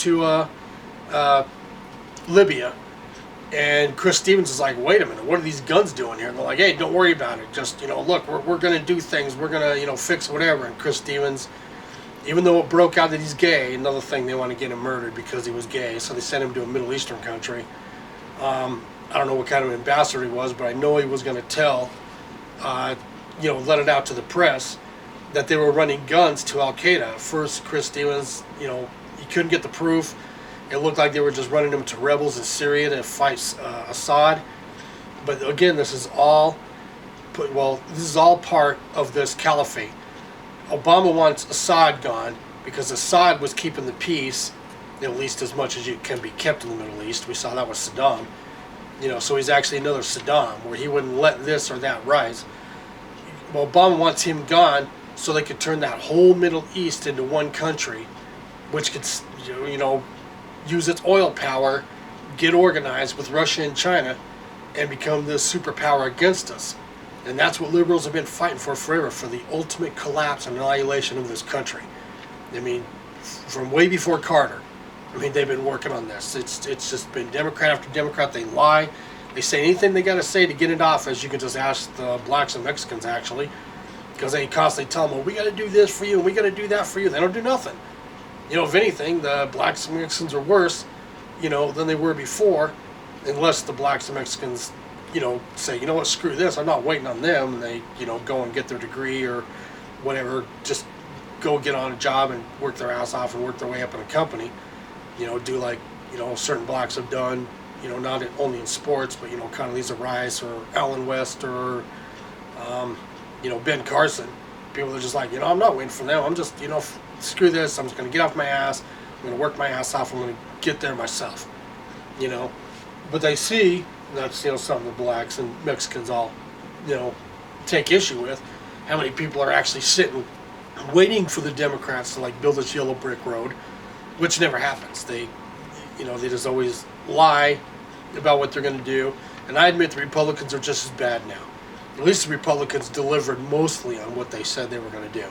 to Libya. And Chris Stevens is like, wait a minute, what are these guns doing here? And they're like, hey, don't worry about it. Just, look, we're going to do things. We're going to, fix whatever. And Chris Stevens, even though it broke out that he's gay, another thing, they want to get him murdered because he was gay. So they sent him to a Middle Eastern country. I don't know what kind of ambassador he was, but I know he was going to tell, let it out to the press that they were running guns to Al-Qaeda. First, Chris Stevens, he couldn't get the proof. It looked like they were just running them to rebels in Syria to fight Assad. But again, this is all part of this caliphate. Obama wants Assad gone because Assad was keeping the peace, at least as much as it can be kept in the Middle East. We saw that with Saddam. So he's actually another Saddam, where he wouldn't let this or that rise. Well, Obama wants him gone so they could turn that whole Middle East into one country, which could, use its oil power, get organized with Russia and China, and become this superpower against us. And that's what liberals have been fighting for forever, for the ultimate collapse and annihilation of this country. I mean, from way before Carter. They've been working on this. It's just been Democrat after Democrat. They lie. They say anything they got to say to get into office. You can just ask the blacks and Mexicans, actually, because they constantly tell them, well, we got to do this for you, and we got to do that for you. They don't do nothing. If anything, the blacks and Mexicans are worse, than they were before, unless the blacks and Mexicans, say, what, screw this, I'm not waiting on them, and they, go and get their degree or whatever, just go get on a job and work their ass off and work their way up in a company, do like, certain blacks have done, not only in sports, but, Condoleezza Rice or Alan West or, Ben Carson. People are just like, I'm not waiting for them. I'm just, screw this. I'm just going to get off my ass. I'm going to work my ass off. I'm going to get there myself. But they see, that's, something the blacks and Mexicans all, take issue with, how many people are actually sitting, waiting for the Democrats to, build this yellow brick road, which never happens. They just always lie about what they're going to do. And I admit the Republicans are just as bad now. At least the Republicans delivered mostly on what they said they were going to do.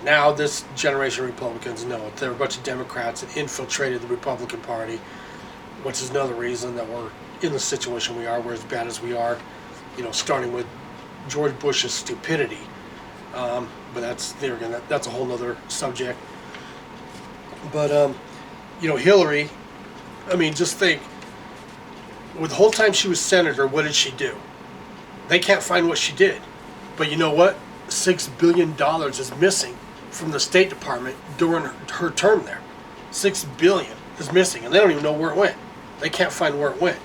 Now this generation of Republicans, no, they're a bunch of Democrats that infiltrated the Republican Party, which is another reason that we're in the situation we are. We're as bad as we are, starting with George Bush's stupidity. But that's a whole other subject. But, Hillary, just think, with the whole time she was senator, what did she do? They can't find what she did. But you know what? $6 billion is missing from the State Department during her term there. $6 billion is missing, and they don't even know where it went. They can't find where it went.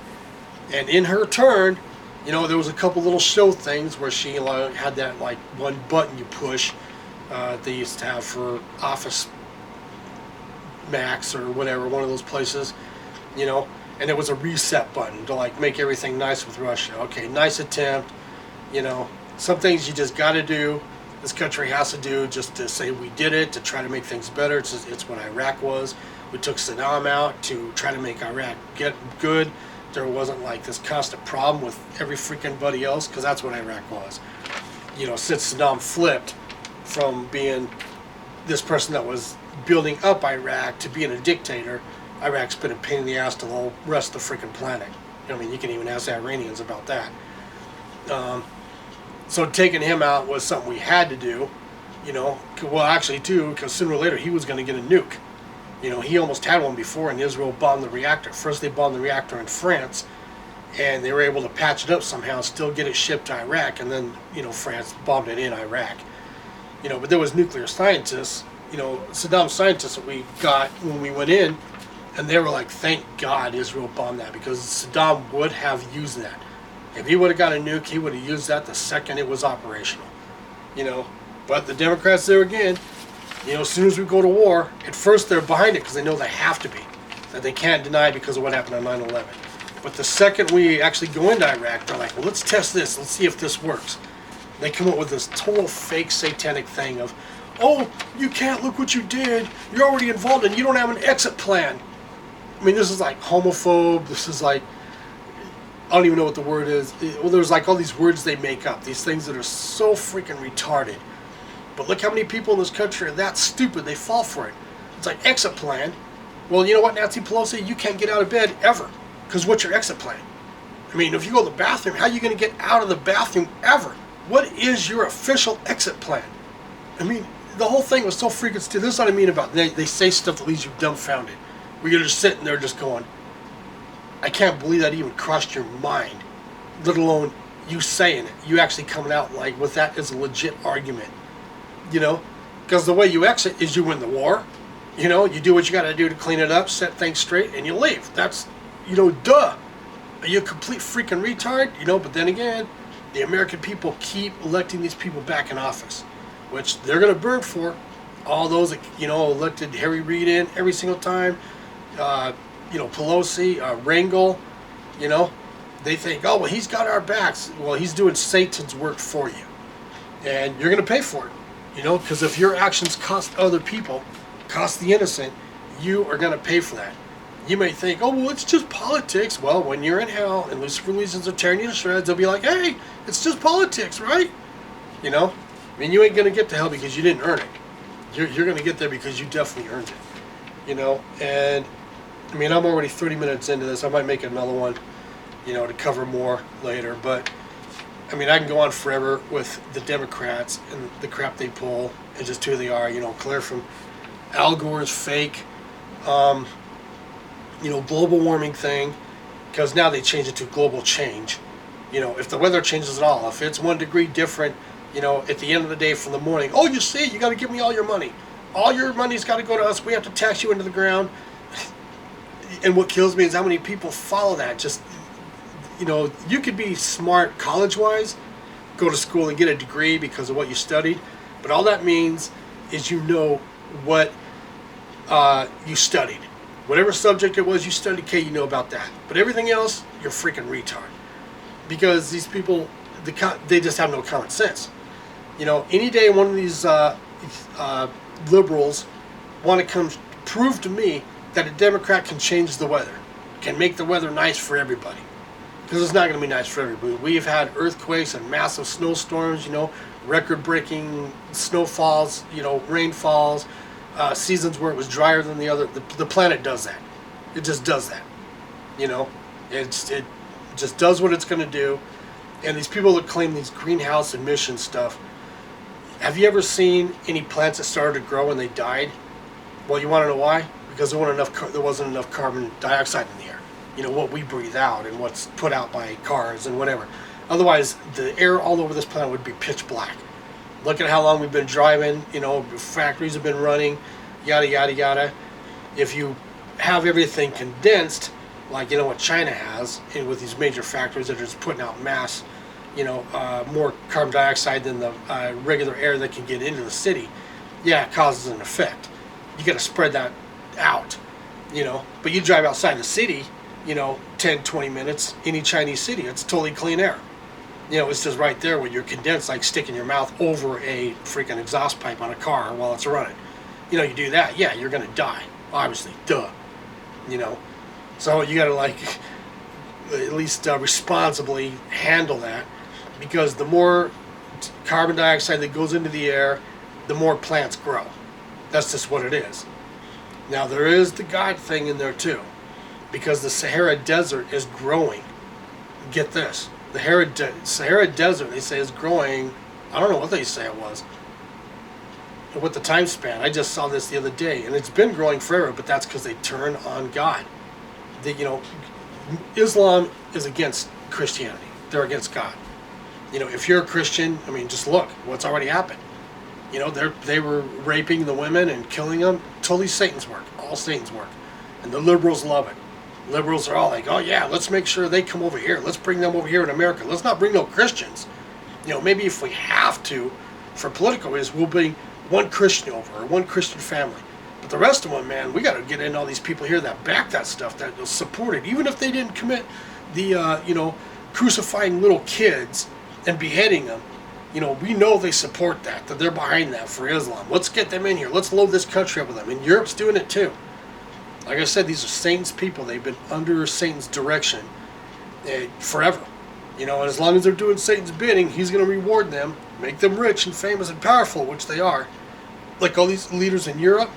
And in her turn, there was a couple little show things where she had that one button you push. They used to have for Office Max or whatever, one of those places, and it was a reset button to make everything nice with Russia. Okay, nice attempt, some things you just got to do. This country has to do just to say we did it, to try to make things better. It's what Iraq was. We took Saddam out to try to make Iraq get good. There wasn't this constant problem with every freaking buddy else, because that's what Iraq was. Since Saddam flipped from being this person that was building up Iraq to being a dictator, Iraq's been a pain in the ass to the whole rest of the freaking planet. You can even ask the Iranians about that. So taking him out was something we had to do, well, actually, too, because sooner or later he was going to get a nuke. He almost had one before, and Israel bombed the reactor. First they bombed the reactor in France, and they were able to patch it up somehow, still get it shipped to Iraq, and then, France bombed it in Iraq. But there was nuclear scientists, Saddam scientists that we got when we went in, and they were like, thank God Israel bombed that, because Saddam would have used that. If he would have got a nuke, he would have used that the second it was operational. But the Democrats there again, as soon as we go to war, at first they're behind it because they know they have to be. That they can't deny because of what happened on 9/11. But the second we actually go into Iraq, they're like, well, let's test this. Let's see if this works. They come up with this total fake satanic thing of, oh, you can't, look what you did. You're already involved and you don't have an exit plan. This is homophobe. This is I don't even know what the word is. Well, there's all these words they make up. These things that are so freaking retarded. But look how many people in this country are that stupid, they fall for it. It's exit plan. Well, you know what, Nancy Pelosi? You can't get out of bed ever. Because what's your exit plan? I mean, if you go to the bathroom, how are you going to get out of the bathroom ever? What is your official exit plan? I mean, the whole thing was so freaking stupid. This is what I mean about they say stuff that leaves you dumbfounded. Where you're just sitting there just going, I can't believe that even crossed your mind, let alone you saying it. You actually coming out like with that as a legit argument, you know? Because the way you exit is you win the war, you know? You do what you got to do to clean it up, set things straight, and you leave. That's, you know, duh. Are you a complete freaking retard? You know, but then again, the American people keep electing these people back in office, which they're going to burn for. All those that, you know, elected Harry Reid in every single time, you know, Pelosi, Rangel, you know, they think, oh, well, he's got our backs. Well, he's doing Satan's work for you. And you're going to pay for it, you know, because if your actions cost other people, cost the innocent, you are going to pay for that. You may think, oh, well, it's just politics. Well, when you're in hell and Lucifer legions are tearing you to shreds, they'll be like, hey, it's just politics, right? You know? I mean, you ain't going to get to hell because you didn't earn it. You're going to get there because you definitely earned it. You know? And, I mean, I'm already 30 minutes into this. I might make another one, you know, to cover more later. But, I mean, I can go on forever with the Democrats and the crap they pull and just who they are. You know, clear from Al Gore's fake, you know, global warming thing, because now they change it to global change. You know, if the weather changes at all, if it's 1 degree different, you know, at the end of the day from the morning, oh, you see, you got to give me all your money. All your money's got to go to us. We have to tax you into the ground. And what kills me is how many people follow that. Just, you know, you could be smart college-wise, go to school and get a degree because of what you studied, but all that means is you know what you studied. Whatever subject it was you studied, okay, you know about that. But everything else, you're a freaking retard. Because these people, they just have no common sense. You know, any day one of these liberals want to come prove to me that a Democrat can change the weather, can make the weather nice for everybody. Because it's not going to be nice for everybody. We've had earthquakes and massive snowstorms, you know, record-breaking snowfalls, you know, rainfalls, seasons where it was drier than the other. The planet does that. It just does that. You know, it just does what it's going to do. And these people that claim these greenhouse emission stuff, have you ever seen any plants that started to grow and they died? Well, you want to know why? Because there wasn't enough carbon dioxide in the air. You know, what we breathe out and what's put out by cars and whatever. Otherwise, the air all over this planet would be pitch black. Look at how long we've been driving, you know, factories have been running, yada, yada, yada. If you have everything condensed, like, you know, what China has, and with these major factories that are just putting out mass, you know, more carbon dioxide than the regular air that can get into the city, yeah, it causes an effect. You got to spread that out, you know. But you drive outside the city, you know, 10, 20 minutes, any Chinese city, it's totally clean air. You know, it's just right there when you're condensed, like sticking your mouth over a freaking exhaust pipe on a car while it's running. You know, you do that, yeah, you're going to die. Obviously, duh. You know, so you got to, like, at least responsibly handle that, because the more carbon dioxide that goes into the air, the more plants grow. That's just what it is. Now, there is the God thing in there, too, because the Sahara Desert is growing. Get this. The Sahara Desert, they say, is growing. I don't know what they say it was. What the time span. I just saw this the other day, and it's been growing forever, but that's because they turn on God. You know, Islam is against Christianity. They're against God. You know, if you're a Christian, I mean, just look what's already happened. You know, they were raping the women and killing them. Totally Satan's work. All Satan's work. And the liberals love it. Liberals are all like, oh yeah, let's make sure they come over here. Let's bring them over here in America. Let's not bring no Christians. You know, maybe if we have to, for political reasons, we'll bring one Christian over or one Christian family. But the rest of them, man, we got to get in all these people here that back that stuff, that will support it. Even if they didn't commit the, you know, crucifying little kids and beheading them, you know, we know they support that they're behind that for Islam. Let's get them in here. Let's load this country up with them. And Europe's doing it too. Like I said, these are Satan's people. They've been under Satan's direction forever. You know, and as long as they're doing Satan's bidding, he's going to reward them, make them rich and famous and powerful, which they are. Like all these leaders in Europe,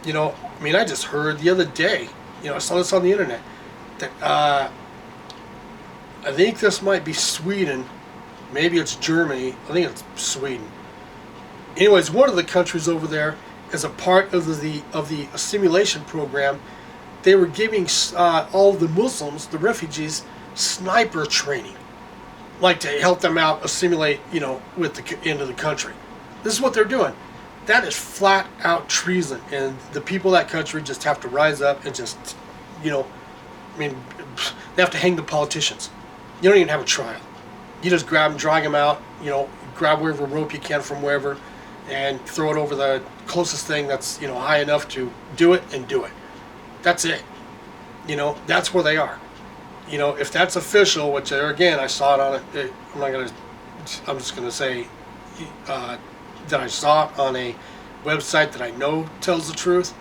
you know, I mean, I just heard the other day, I saw this on the internet, that I think this might be Sweden, maybe it's Germany, I think it's Sweden. Anyways, one of the countries over there, as a part of the assimilation program, they were giving all the Muslims, the refugees, sniper training, like to help them out assimilate, into the country. This is what they're doing. That is flat out treason, and the people of that country just have to rise up and just, I mean, they have to hang the politicians. You don't even have a trial. You just grab them, drag them out, grab whatever rope you can from wherever, and throw it over the closest thing that's, high enough to do it, and do it. That's it. That's where they are. If that's official, which again, I saw it on it, I'm just going to say that I saw it on a website that I know tells the truth.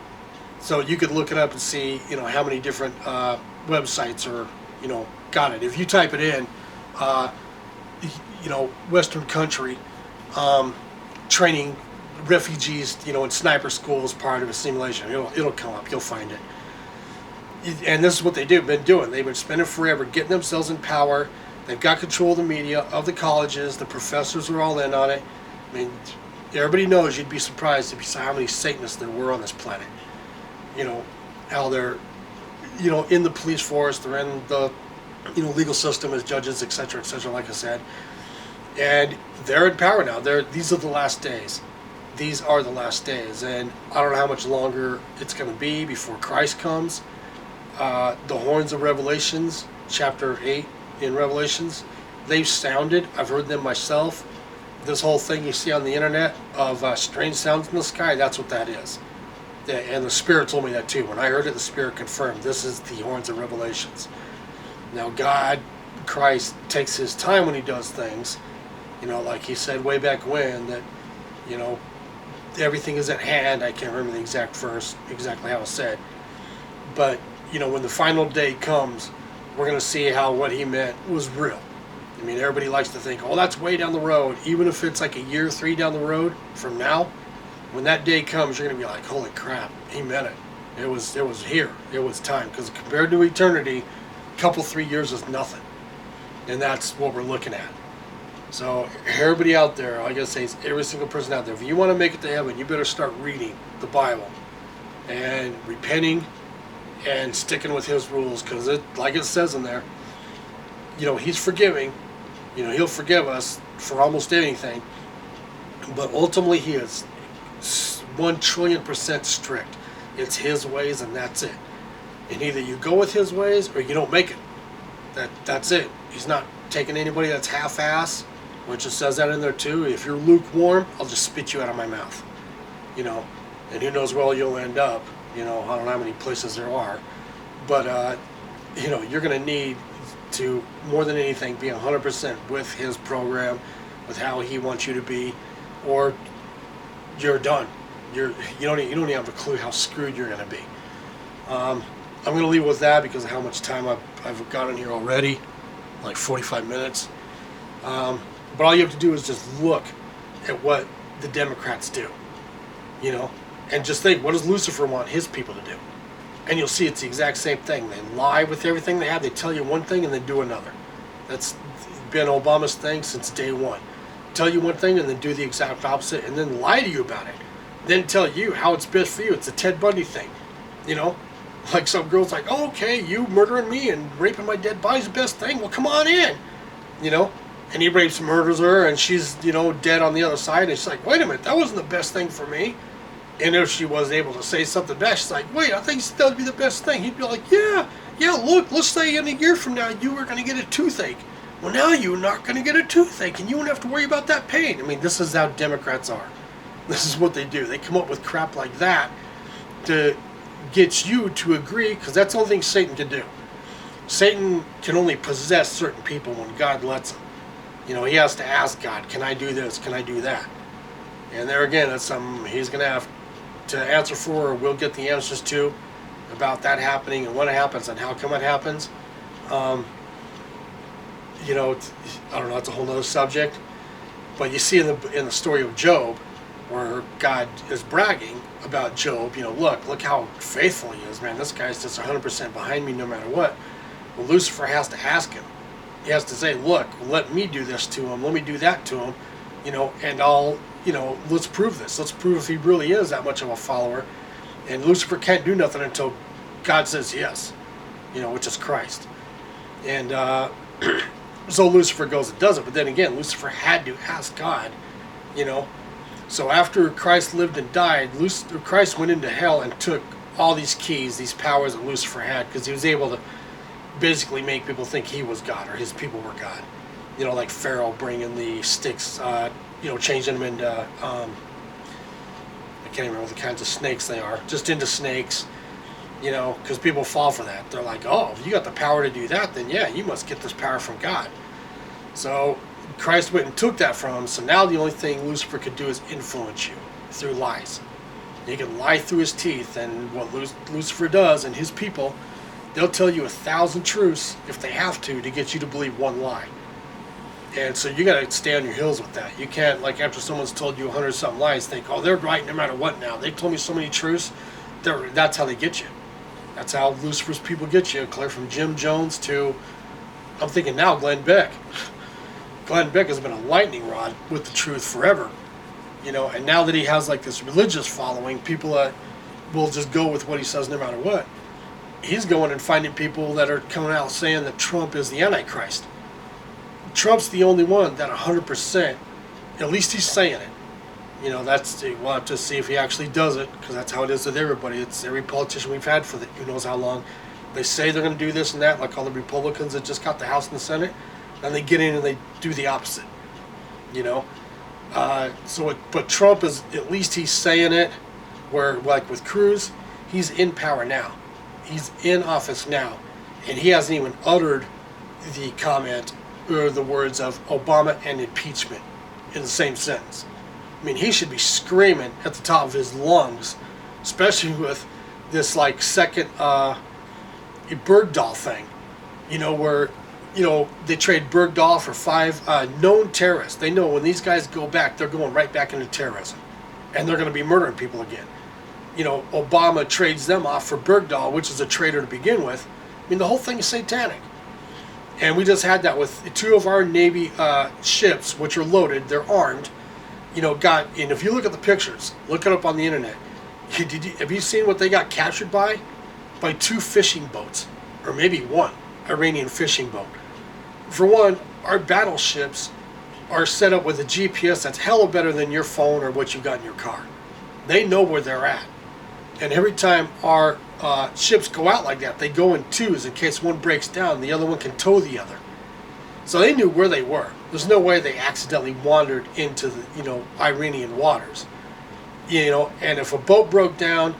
So you could look it up and see, how many different websites are, got it. If you type it in, Western country, training refugees, in sniper schools, part of a simulation, it'll come up. You'll find it. And this is what they've been doing. They've been spending forever getting themselves in power. They've got control of the media, of the colleges. The professors are all in on it. I mean, everybody knows. You'd be surprised if you saw how many Satanists there were on this planet. How they're, in the police force. They're in the, legal system as judges, etc., like I said. And they're in power now. These are the last days. These are the last days. And I don't know how much longer it's going to be before Christ comes. The horns of Revelations, chapter 8 in Revelations, they've sounded. I've heard them myself. This whole thing you see on the internet of strange sounds in the sky, that's what that is. And the Spirit told me that too. When I heard it, the Spirit confirmed this is the horns of Revelations. Now God, Christ, takes his time when he does things. Like he said way back when, that, everything is at hand. I can't remember the exact verse, exactly how it said. But, when the final day comes, we're going to see how what he meant was real. I mean, everybody likes to think, oh, that's way down the road. Even if it's like a year, 3 down the road from now, when that day comes, you're going to be like, holy crap, he meant it. It was here. It was time. Because compared to eternity, a couple, 3 years is nothing. And that's what we're looking at. So everybody out there, all I gotta say is every single person out there, if you want to make it to heaven, you better start reading the Bible and repenting and sticking with his rules, because like it says in there, he's forgiving. He'll forgive us for almost anything, but ultimately he is 1,000,000,000% strict. It's his ways, and that's it. And either you go with his ways or you don't make it. That's it. He's not taking anybody that's half-ass, which it says that in there too. If you're lukewarm, I'll just spit you out of my mouth. And who knows where you'll end up. I don't know how many places there are. But, you're going to need to, more than anything, be 100% with his program, with how he wants you to be, or you're done. You don't even have a clue how screwed you're going to be. I'm going to leave with that because of how much time I've got in here already, like 45 minutes. But all you have to do is just look at what the Democrats do, and just think, what does Lucifer want his people to do? And you'll see it's the exact same thing. They lie with everything they have. They tell you one thing and then do another. That's been Obama's thing since day one. Tell you one thing and then do the exact opposite, and then lie to you about it. Then tell you how it's best for you. It's a Ted Bundy thing, Like some girl's like, oh, okay, you murdering me and raping my dead body's the best thing. Well, come on in, And he rapes and murders her, and she's, dead on the other side. And she's like, wait a minute, that wasn't the best thing for me. And if she wasn't able to say something back, she's like, wait, I think that would be the best thing. He'd be like, yeah, look, let's say in a year from now you were going to get a toothache. Well, now you're not going to get a toothache, and you won't have to worry about that pain. I mean, this is how Democrats are. This is what they do. They come up with crap like that to get you to agree, because that's the only thing Satan can do. Satan can only possess certain people when God lets him. He has to ask God, can I do this? Can I do that? And there again, that's something he's going to have to answer for, or we'll get the answers to, about that happening and when it happens and how come it happens. I don't know, it's a whole other subject. But you see in the story of Job, where God is bragging about Job. Look how faithful he is, man. This guy's just 100% behind me no matter what. Well, Lucifer has to ask him. He has to say, look, let me do this to him. Let me do that to him. And I'll, let's prove this. Let's prove if he really is that much of a follower. And Lucifer can't do nothing until God says yes, which is Christ. And so Lucifer goes and does it. But then again, Lucifer had to ask God, So after Christ lived and died, Christ went into hell and took all these keys, these powers that Lucifer had, because he was able to basically make people think he was God or his people were God. Like Pharaoh bringing the sticks, changing them into, I can't remember the kinds of snakes they are, just into snakes, because people fall for that. They're like, oh, if you got the power to do that, then yeah, you must get this power from God. So Christ went and took that from him, so now the only thing Lucifer could do is influence you through lies. He can lie through his teeth, and what Lucifer does and his people, they'll tell you 1,000 truths if they have to get you to believe one lie. And so you got to stay on your heels with that. You can't, like after someone's told you 100-something lies, think, oh, they're right no matter what now. They've told me so many truths. That's how they get you. That's how Lucifer's people get you, clear from Jim Jones to, I'm thinking now, Glenn Beck. Glenn Beck has been a lightning rod with the truth forever. And now that he has like this religious following, people that will just go with what he says no matter what, he's going and finding people that are coming out saying that Trump is the Antichrist. Trump's the only one that 100%, at least he's saying it. We'll have to see if he actually does it, because that's how it is with everybody. It's every politician we've had for who knows how long. They say they're going to do this and that, like all the Republicans that just got the House and the Senate, and they get in and they do the opposite. But Trump is, at least he's saying it, where like with Cruz, he's in power now. He's in office now, and he hasn't even uttered the comment or the words of Obama and impeachment in the same sentence. I mean, he should be screaming at the top of his lungs, especially with this like second Bergdahl thing, where they trade Bergdahl for 5 known terrorists. They know when these guys go back, they're going right back into terrorism, and they're going to be murdering people again. Obama trades them off for Bergdahl, which is a traitor to begin with. I mean, the whole thing is satanic. And we just had that with 2 of our Navy ships, which are loaded, they're armed, and if you look at the pictures, look it up on the internet, have you seen what they got captured by? By 2 fishing boats, or maybe 1 Iranian fishing boat. For one, our battleships are set up with a GPS that's hella better than your phone or what you got in your car. They know where they're at. And every time our ships go out like that, they go in 2s in case one breaks down, the other one can tow the other. So they knew where they were. There's no way they accidentally wandered into the Iranian waters. And if a boat broke down,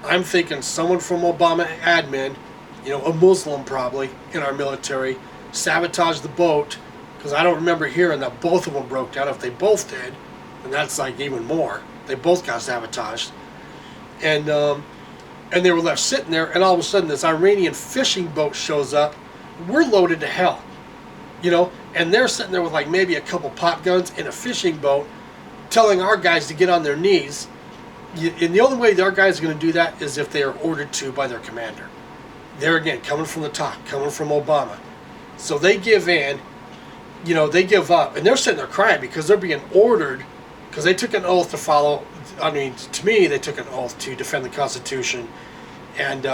I'm thinking someone from Obama admin, a Muslim probably in our military, sabotaged the boat, because I don't remember hearing that both of them broke down. If they both did, then that's like even more. They both got sabotaged. And they were left sitting there, and all of a sudden this Iranian fishing boat shows up. We're loaded to hell, and they're sitting there with like maybe a couple pop guns in a fishing boat, telling our guys to get on their knees. And the only way our guys are going to do that is if they are ordered to by their commander. They're again coming from the top, coming from Obama. So they give in, they give up, and they're sitting there crying because they're being ordered, because they took an oath to follow. I mean, to me, they took an oath to defend the Constitution, and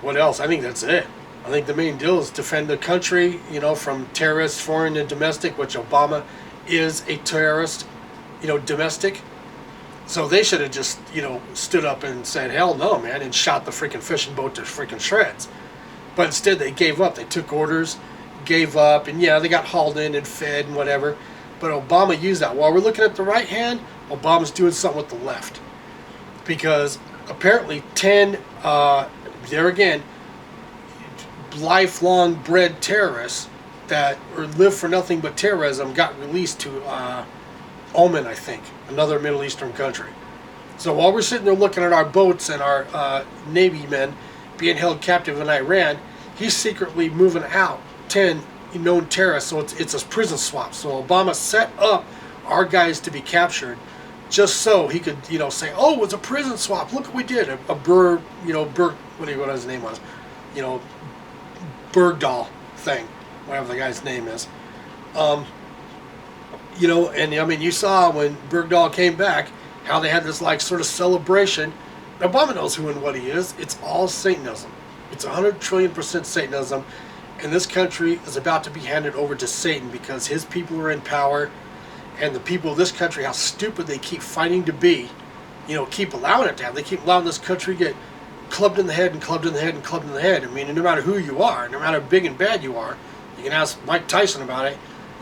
what else? I think that's it. I think the main deal is defend the country, from terrorists, foreign and domestic, which Obama is a terrorist, domestic. So they should have just, stood up and said, hell no, man, and shot the freaking fishing boat to freaking shreds. But instead they gave up. They took orders, gave up, and yeah, they got hauled in and fed and whatever. But Obama used that. While we're looking at the right hand, Obama's doing something with the left. Because apparently 10, there again, lifelong bred terrorists that live for nothing but terrorism got released to Oman, I think, another Middle Eastern country. So while we're sitting there looking at our boats and our Navy men being held captive in Iran, he's secretly moving out 10 known terrorists. So it's a prison swap. So Obama set up our guys to be captured, just so he could, say, "Oh, it was a prison swap. Look what we did." A Burr, what his name was, you know, Bergdahl thing, whatever the guy's name is. And I mean, you saw when Bergdahl came back how they had this like sort of celebration. Obama knows who and what he is. It's all Satanism. It's 100 trillion% Satanism, and this country is about to be handed over to Satan because his people are in power, and the people of this country, how stupid they keep fighting to be, keep allowing it to have. They keep allowing this country to get clubbed in the head and clubbed in the head and clubbed in the head. I mean, no matter who you are, no matter how big and bad you are, you can ask Mike Tyson about it.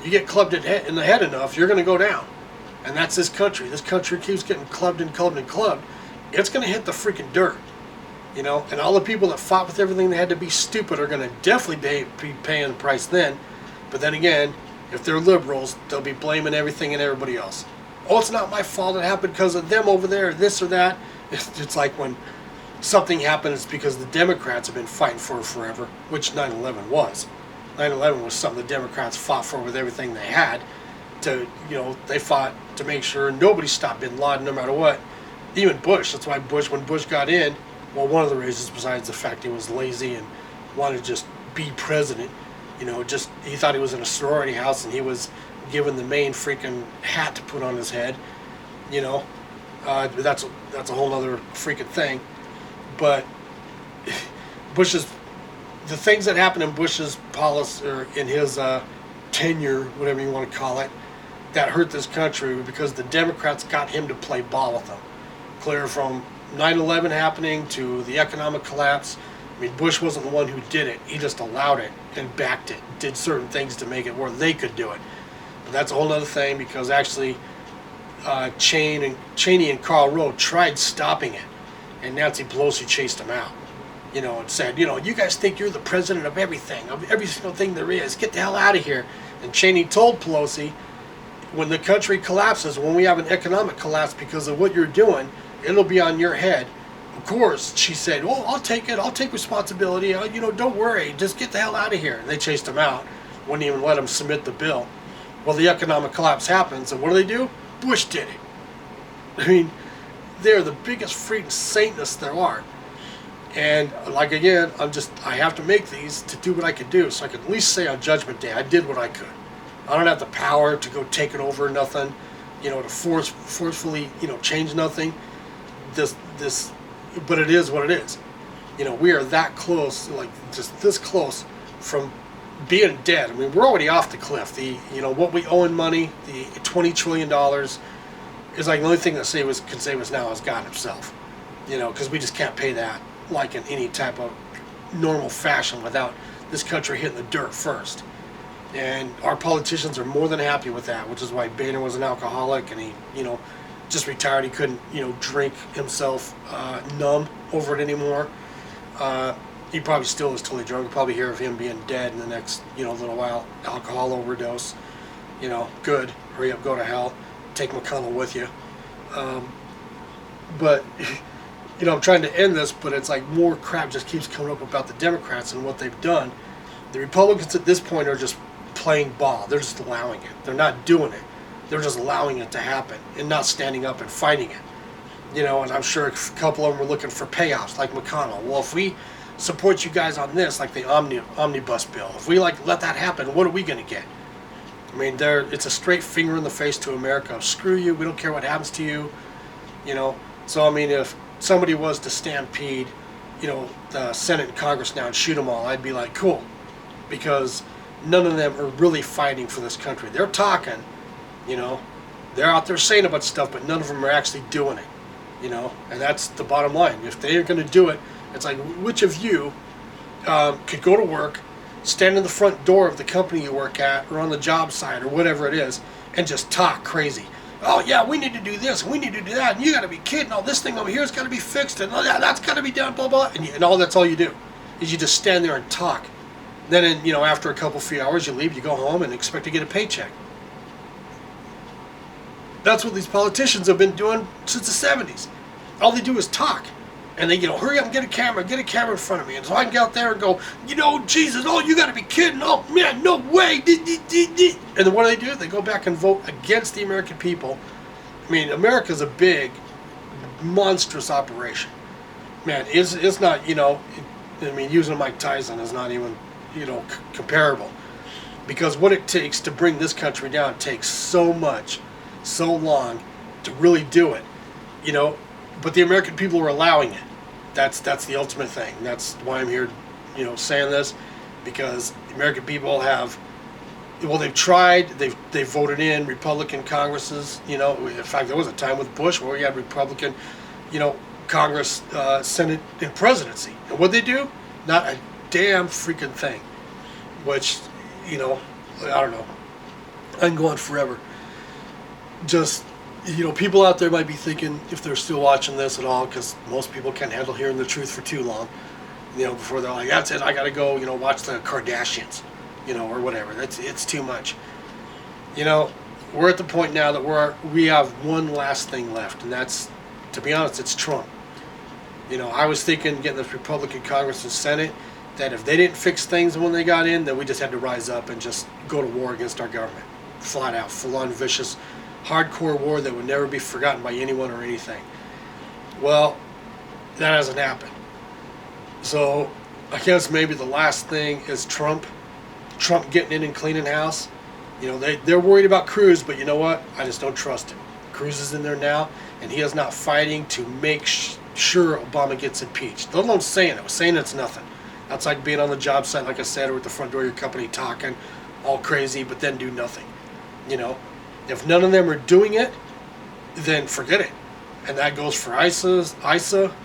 You get clubbed in the head enough, you're going to go down. And that's this country. This country keeps getting clubbed and clubbed and clubbed. It's going to hit the freaking dirt. And all the people that fought with everything they had to be stupid are going to definitely be paying the price then. But then again, if they're liberals, they'll be blaming everything and everybody else. Oh, it's not my fault. It happened because of them over there, this or that. It's like when something happens because the Democrats have been fighting for it forever, which 9/11 was. 9/11 was something the Democrats fought for with everything they had. They fought to make sure nobody stopped Bin Laden no matter what. Even Bush. That's why when Bush got in, well, one of the reasons besides the fact he was lazy and wanted to just be president, he thought he was in a sorority house and he was given the main freaking hat to put on his head. That's a whole other freaking thing. But the things that happened in Bush's policy, or in his tenure, whatever you want to call it, that hurt this country because the Democrats got him to play ball with them. Clear from 9/11 happening to the economic collapse. I mean, Bush wasn't the one who did it. He just allowed it and backed it, did certain things to make it where they could do it. But that's a whole other thing because actually Cheney and Karl Rove tried stopping it, and Nancy Pelosi chased him out. And said, you guys think you're the president of everything, of every single thing there is. Get the hell out of here. And Cheney told Pelosi, when the country collapses, when we have an economic collapse because of what you're doing, it'll be on your head. Of course, she said, "Oh, I'll take it. I'll take responsibility. Don't worry. Just get the hell out of here." And they chased him out. Wouldn't even let him submit the bill. Well, the economic collapse happens, and what do? Bush did it. I mean, they're the biggest freaking Satanists there are. And like again, I have to make these to do what I can do, so I can at least say on Judgment Day I did what I could. I don't have the power to go take it over nothing, to forcefully, change nothing. But it is what it is. We are that close, like just this close from being dead. I mean, we're already off the cliff. What we owe in money, the $20 trillion, is like the only thing that can save us now is God Himself. Because we just can't pay that like in any type of normal fashion without this country hitting the dirt first. And our politicians are more than happy with that, which is why Boehner was an alcoholic and he, just retired. He couldn't, drink himself numb over it anymore. He probably still is totally drunk. You'll probably hear of him being dead in the next, little while. Alcohol overdose. Good. Hurry up, go to hell. Take McConnell with you. But I'm trying to end this, but it's like more crap just keeps coming up about the Democrats and what they've done. The Republicans at this point are just playing ball. They're just allowing it. They're not doing it. They're just allowing it to happen and not standing up and fighting it. And I'm sure a couple of them are looking for payoffs, like McConnell. Well, if we support you guys on this, like the omnibus bill, if we let that happen, what are we going to get? I mean, it's a straight finger in the face to America. Screw you. We don't care what happens to you. So I mean, if somebody was to stampede, the Senate and Congress now and shoot them all, I'd be like, cool, because none of them are really fighting for this country. They're talking, they're out there saying about stuff, but none of them are actually doing it, and that's the bottom line. If they are going to do it, it's like, which of you could go to work, stand in the front door of the company you work at, or on the job site, or whatever it is, and just talk crazy? Oh yeah, we need to do this, and we need to do that, and you got to be kidding. Oh, this thing over here has got to be fixed, and oh, yeah, that's got to be done, blah blah. And that's all you do, is you just stand there and talk. Then, after a few hours, you leave, you go home, and expect to get a paycheck. That's what these politicians have been doing since the 70s. All they do is talk. And they, hurry up and get a camera in front of me. And so I can get out there and go, Jesus, oh, you got to be kidding. Oh, man, no way. And then what do? They go back and vote against the American people. I mean, America's a big, monstrous operation. Man, it's not, using Mike Tyson is not even, comparable. Because what it takes to bring this country down takes so much, so long to really do it, But the American people are allowing it. That's the ultimate thing. That's why I'm here, saying this, because the American people they've tried. They've voted in Republican Congresses. In fact, there was a time with Bush where we had Republican, Congress, Senate, and presidency. And what they do? Not a damn freaking thing. Which, I don't know. I can go on forever. Just, people out there might be thinking, if they're still watching this at all, because most people can't handle hearing the truth for too long, before they're like, that's it, I got to go, watch the Kardashians, or whatever. It's too much. We're at the point now that we have one last thing left, and that's, to be honest, it's Trump. I was thinking, getting this Republican Congress and Senate, that if they didn't fix things when they got in, then we just had to rise up and just go to war against our government. Flat out, full-on, vicious, hardcore war that would never be forgotten by anyone or anything. Well, that hasn't happened. So I guess maybe the last thing is Trump getting in and cleaning house. They're worried about Cruz, but you know what? I just don't trust him. Cruz is in there now, and he is not fighting to make sure Obama gets impeached. Let alone saying it. Saying it's nothing. That's like being on the job site, like I said, or at the front door of your company talking all crazy, but then do nothing. If none of them are doing it, then forget it. And that goes for Isa,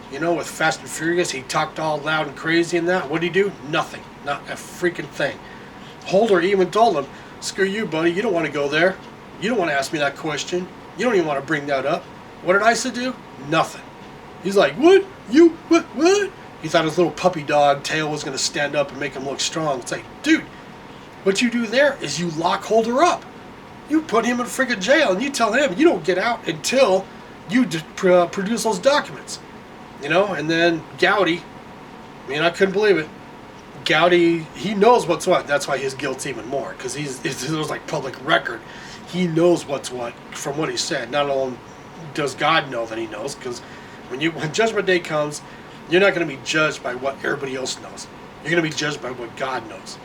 with Fast and Furious. He talked all loud and crazy and that. What did he do? Nothing. Not a freaking thing. Holder even told him, screw you, buddy. You don't want to go there. You don't want to ask me that question. You don't even want to bring that up. What did Isa do? Nothing. He's like, what? What? He thought his little puppy dog tail was going to stand up and make him look strong. It's like, dude, what you do there is you lock Holder up. You put him in freaking jail, and you tell him you don't get out until you produce those documents. And then Gowdy, I couldn't believe it. Gowdy, he knows what's what. That's why his guilt's even more, because it was like public record. He knows what's what from what he said. Not only does God know that he knows, because when Judgment Day comes, you're not going to be judged by what everybody else knows. You're going to be judged by what God knows.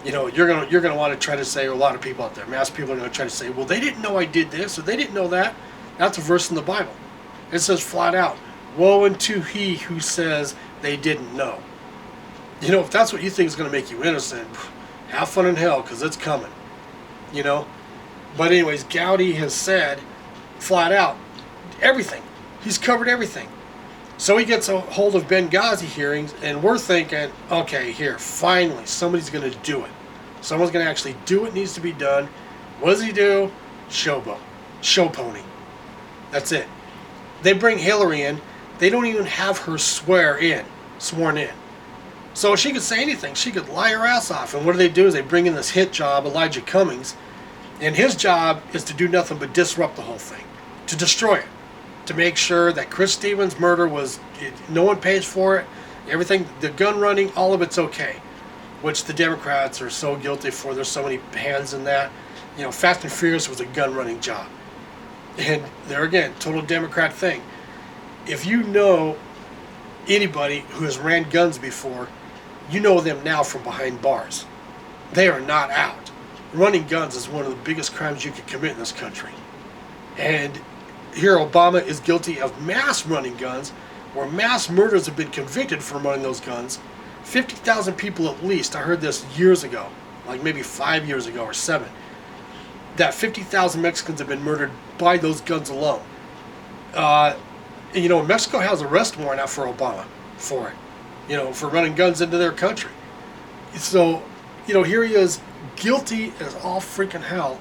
You're going to want to try to say, or a lot of people out there, mass people are going to try to say, well, they didn't know I did this, or they didn't know that. That's a verse in the Bible. It says flat out, woe unto he who says they didn't know. If that's what you think is going to make you innocent, have fun in hell, because it's coming. But anyways, Gowdy has said flat out everything. He's covered everything. So he gets a hold of Benghazi hearings, and we're thinking, okay, here, finally, somebody's going to do it. Someone's going to actually do what needs to be done. What does he do? Showboat. Show pony. That's it. They bring Hillary in. They don't even have her sworn in. So she could say anything. She could lie her ass off. And what do? Is they bring in this hit job, Elijah Cummings, and his job is to do nothing but disrupt the whole thing, to destroy it. To make sure that Chris Stevens' murder no one pays for it, everything, the gun running, all of it's okay, which the Democrats are so guilty for. There's so many hands in that. Fast and Furious was a gun running job. And there again, total Democrat thing. If you know anybody who has ran guns before, you know them now from behind bars. They are not out. Running guns is one of the biggest crimes you can commit in this country. And here Obama is guilty of mass running guns, where mass murders have been convicted for running those guns. 50,000 people at least. I heard this years ago, like maybe 5 years ago or 7. That 50,000 Mexicans have been murdered by those guns alone. Mexico has an arrest warrant out for Obama for it, for running guns into their country. So, here he is, guilty as all freaking hell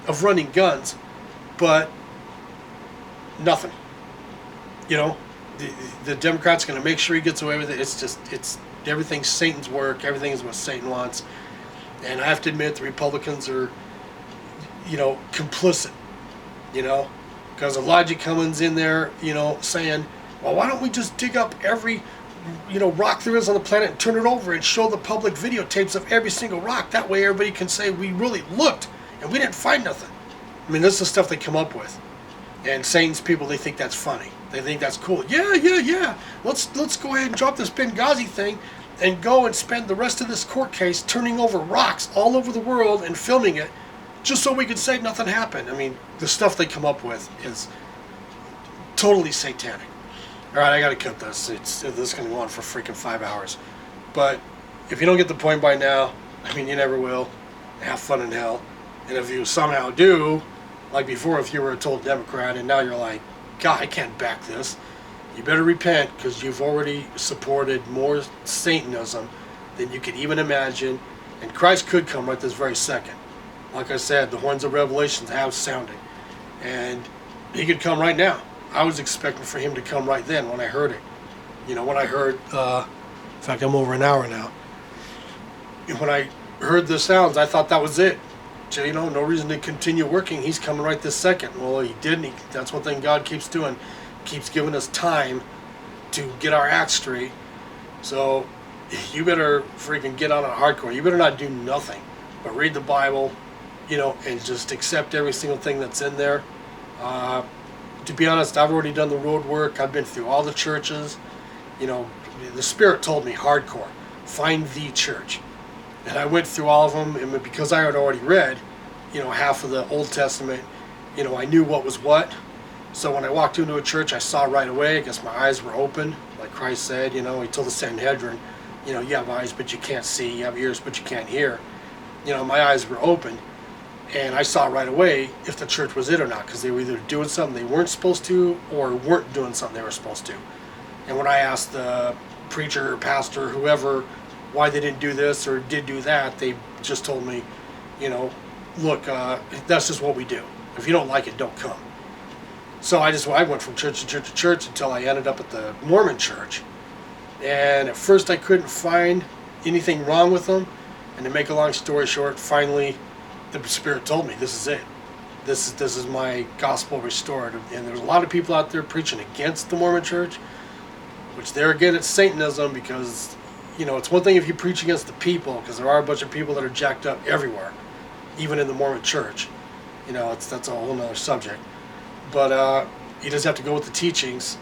of running guns, but nothing. The Democrats are going to make sure he gets away with it. It's everything's Satan's work. Everything is what Satan wants. And I have to admit, the Republicans are, complicit, because Elijah Cummings in there, saying, Well, why don't we just dig up every, rock there is on the planet and turn it over and show the public videotapes of every single rock? That way everybody can say we really looked and we didn't find nothing. I mean, this is the stuff they come up with. And Satan's people, they think that's funny. They think that's cool. Yeah. Let's go ahead and drop this Benghazi thing and go and spend the rest of this court case turning over rocks all over the world and filming it just so we can say nothing happened. I mean, the stuff they come up with is totally satanic. All right, I got to cut this. This is going to go on for freaking 5 hours. But if you don't get the point by now, I mean, you never will. Have fun in hell. And if you somehow do, like before, if you were a total Democrat and now you're like, God, I can't back this, you better repent, because you've already supported more Satanism than you could even imagine. And Christ could come right this very second. Like I said, the horns of Revelations have sounded. And he could come right now. I was expecting for him to come right then when I heard it. When I heard, in fact, I'm over an hour now. And when I heard the sounds, I thought that was it. So, no reason to continue working. He's coming right this second. Well, he didn't. That's one thing God keeps doing. Keeps giving us time to get our act straight. So, you better freaking get on it hardcore. You better not do nothing but read the Bible, and just accept every single thing that's in there. To be honest, I've already done the road work. I've been through all the churches. The Spirit told me hardcore. Find the church. And I went through all of them, and because I had already read, half of the Old Testament, I knew what was what. So when I walked into a church, I saw right away. I guess my eyes were open, like Christ said. He told the Sanhedrin, you have eyes but you can't see, you have ears but you can't hear. My eyes were open, and I saw right away if the church was it or not, because they were either doing something they weren't supposed to or weren't doing something they were supposed to. And when I asked the preacher, pastor, whoever, why they didn't do this or did do that, they just told me, look, that's just what we do. If you don't like it, don't come. So I went from church to church to church until I ended up at the Mormon church. And at first I couldn't find anything wrong with them. And to make a long story short, finally the Spirit told me, this is it. This is my gospel restored. And there's a lot of people out there preaching against the Mormon church, which they're again at Satanism, because it's one thing if you preach against the people, because there are a bunch of people that are jacked up everywhere, even in the Mormon church. That's a whole nother subject. But you just have to go with the teachings